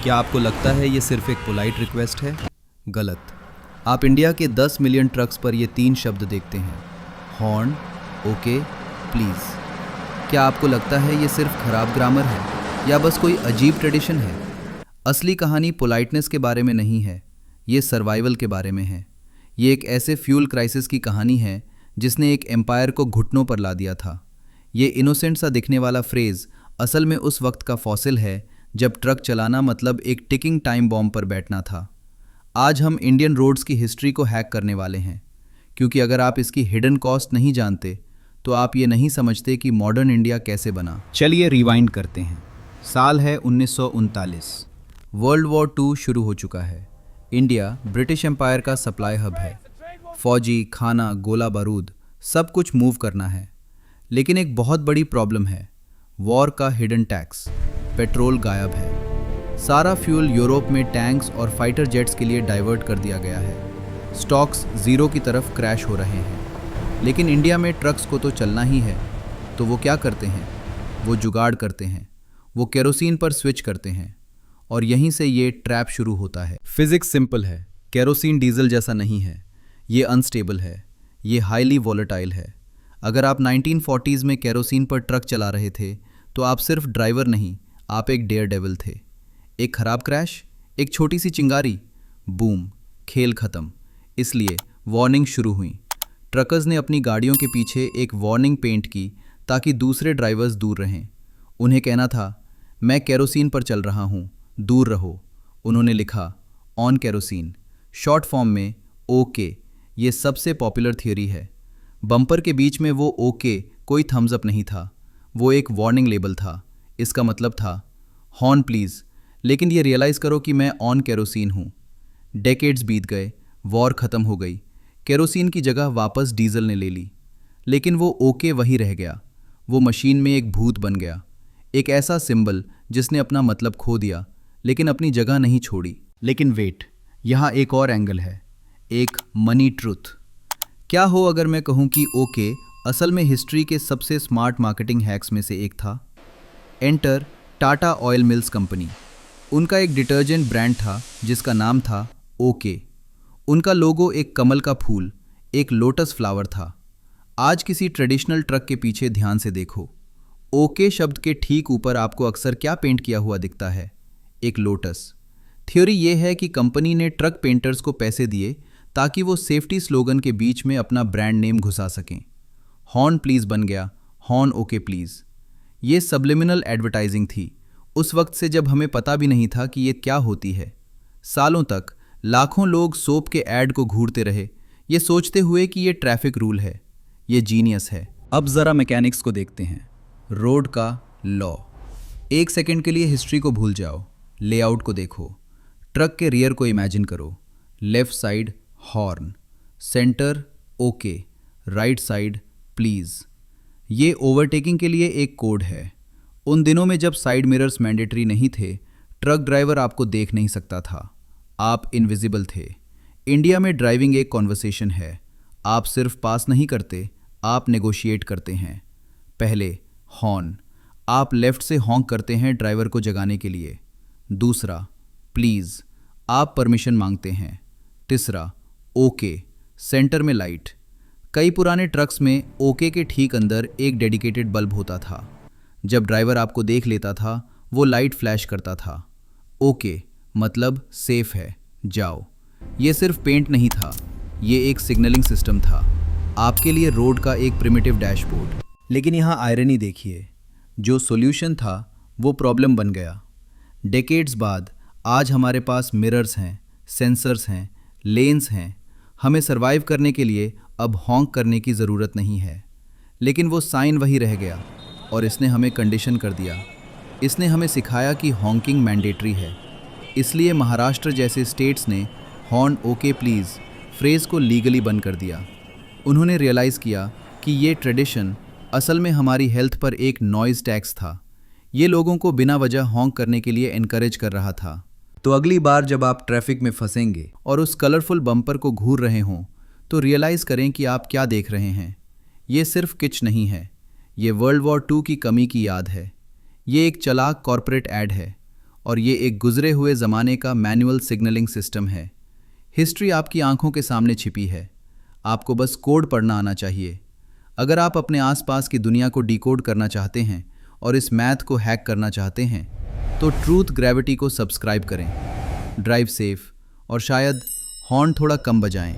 क्या आपको लगता है ये सिर्फ एक पोलाइट रिक्वेस्ट है? गलत। आप इंडिया के 10 मिलियन ट्रक्स पर ये 3 शब्द देखते हैं, हॉर्न, ओके, प्लीज़। क्या आपको लगता है ये सिर्फ खराब ग्रामर है या बस कोई अजीब ट्रेडिशन है? असली कहानी पोलाइटनेस के बारे में नहीं है, ये सर्वाइवल के बारे में है। ये एक ऐसे फ्यूल क्राइसिस की कहानी है जिसने एक एम्पायर को घुटनों पर ला दिया था। ये इनोसेंट सा दिखने वाला फ्रेज़ असल में उस वक्त का फॉसिल है जब ट्रक चलाना मतलब एक टिकिंग टाइम बॉम्ब पर बैठना था। आज हम इंडियन रोड्स की हिस्ट्री को हैक करने वाले हैं, क्योंकि अगर आप इसकी हिडन कॉस्ट नहीं जानते तो आप ये नहीं समझते कि मॉडर्न इंडिया कैसे बना। चलिए रिवाइंड करते हैं। साल है 1939। वर्ल्ड वॉर 2 शुरू हो चुका है। इंडिया ब्रिटिश एम्पायर का सप्लाई हब है। फौजी, खाना, गोला बारूद सब कुछ मूव करना है। लेकिन एक बहुत बड़ी प्रॉब्लम है, वॉर का हिडन टैक्स। पेट्रोल गायब है। सारा फ्यूल यूरोप में टैंक्स और फाइटर जेट्स के लिए डाइवर्ट कर दिया गया है। स्टॉक्स ज़ीरो की तरफ क्रैश हो रहे हैं। लेकिन इंडिया में ट्रक्स को तो चलना ही है, तो वो क्या करते हैं? वो जुगाड़ करते हैं। वो केरोसिन पर स्विच करते हैं और यहीं से ये ट्रैप शुरू होता है। फिजिक्स सिंपल है, केरोसिन डीजल जैसा नहीं है। ये अनस्टेबल है, ये हाईली वॉलेटाइल है। अगर आप 1940s में केरोसिन पर ट्रक चला रहे थे तो आप सिर्फ ड्राइवर नहीं, आप एक डेयर डेविल थे। एक खराब क्रैश, एक छोटी सी चिंगारी, बूम, खेल खत्म। इसलिए वार्निंग शुरू हुई। ट्रकर्स ने अपनी गाड़ियों के पीछे एक वार्निंग पेंट की ताकि दूसरे ड्राइवर्स दूर रहें। उन्हें कहना था, मैं केरोसिन पर चल रहा हूँ, दूर रहो। उन्होंने लिखा, ऑन केरोसिन, शॉर्ट फॉर्म में ओके। ये सबसे पॉपुलर थियोरी है। बम्पर के बीच में वो ओके कोई थम्स अप नहीं था, वो एक वार्निंग लेबल था। इसका मतलब था, हॉर्न प्लीज़, लेकिन ये रियलाइज़ करो कि मैं ऑन केरोसिन हूँ। डेकेड्स बीत गए, वॉर ख़त्म हो गई, केरोसिन की जगह वापस डीजल ने ले ली। लेकिन वो ओके वहीं रह गया। वो मशीन में एक भूत बन गया, एक ऐसा सिंबल जिसने अपना मतलब खो दिया लेकिन अपनी जगह नहीं छोड़ी। लेकिन वेट, यहाँ एक और एंगल है, एक मनी ट्रुथ। क्या हो अगर मैं कहूँ कि ओके असल में हिस्ट्री के सबसे स्मार्ट मार्केटिंग हैक्स में से एक था। Enter Tata oil mills company. उनका एक डिटर्जेंट ब्रांड था जिसका नाम था ओके। उनका लोगो एक कमल का फूल, एक लोटस फ्लावर था। आज किसी ट्रेडिशनल ट्रक के पीछे ध्यान से देखो, ओके शब्द के ठीक ऊपर आपको अक्सर क्या पेंट किया हुआ दिखता है? एक लोटस। थ्योरी ये है कि कंपनी ने ट्रक पेंटर्स को पैसे दिए ताकि वो सेफ्टी स्लोगन के बीच में अपना ब्रांड नेम घुसा सकें। हॉर्न प्लीज़ बन गया हॉर्न ओके प्लीज़। ये सबलिमिनल एडवर्टाइजिंग थी, उस वक्त से जब हमें पता भी नहीं था कि ये क्या होती है। सालों तक लाखों लोग सोप के ऐड को घूरते रहे, ये सोचते हुए कि ये ट्रैफिक रूल है, ये जीनियस है। अब ज़रा मैकेनिक्स को देखते हैं। रोड का लॉ। एक सेकंड के लिए हिस्ट्री को भूल जाओ, लेआउट को देखो। ट्रक के रियर को इमेजिन करो। Left side horn, centre okay, right side please. ये ओवरटेकिंग के लिए एक कोड है। उन दिनों में जब साइड मिरर्स मैंडेटरी नहीं थे, ट्रक ड्राइवर आपको देख नहीं सकता था, आप इनविजिबल थे। इंडिया में ड्राइविंग एक कॉन्वर्सेशन है। आप सिर्फ पास नहीं करते, आप नेगोशिएट करते हैं। पहले हॉर्न, आप लेफ्ट से हॉन्क करते हैं ड्राइवर को जगाने के लिए। दूसरा प्लीज़, आप परमिशन मांगते हैं। तीसरा ओके, सेंटर में लाइट। कई पुराने ट्रक्स में ओके के ठीक अंदर एक डेडिकेटेड बल्ब होता था। जब ड्राइवर आपको देख लेता था वो लाइट फ्लैश करता था। ओके मतलब सेफ है, जाओ। ये सिर्फ पेंट नहीं था, ये एक सिग्नलिंग सिस्टम था, आपके लिए रोड का एक प्रिमिटिव डैशबोर्ड। लेकिन यहाँ आयरनी देखिए, जो सॉल्यूशन था वो प्रॉब्लम बन गया। डेकेड्स बाद आज हमारे पास मिरर्स हैं, सेंसर्स हैं, लेन्स हैं। हमें सरवाइव करने के लिए अब हॉन्क करने की ज़रूरत नहीं है। लेकिन वो साइन वही रह गया और इसने हमें कंडीशन कर दिया। इसने हमें सिखाया कि हॉन्किंग मैंडेटरी है। इसलिए महाराष्ट्र जैसे स्टेट्स ने हॉर्न ओके प्लीज़ फ्रेज़ को लीगली बंद कर दिया। उन्होंने रियलाइज़ किया कि ये ट्रेडिशन असल में हमारी हेल्थ पर एक नॉइज़ टैक्स था। ये लोगों को बिना वजह हॉन्क करने के लिए एनकरेज कर रहा था। तो अगली बार जब आप ट्रैफिक में फंसेंगे और उस कलरफुल बम्पर को घूर रहे हों तो रियलाइज़ करें कि आप क्या देख रहे हैं। ये सिर्फ किच नहीं है, ये वर्ल्ड वॉर 2 की कमी की याद है। ये एक चालाक कॉरपोरेट ऐड है और ये एक गुजरे हुए ज़माने का मैनुअल सिग्नलिंग सिस्टम है। हिस्ट्री आपकी आंखों के सामने छिपी है, आपको बस कोड पढ़ना आना चाहिए। अगर आप अपने आसपास की दुनिया को डिकोड करना चाहते हैं और इस मैथ को हैक करना चाहते हैं तो ट्रूथ ग्रेविटी को सब्सक्राइब करें। ड्राइव सेफ और शायद हॉर्न थोड़ा कम बजाएं।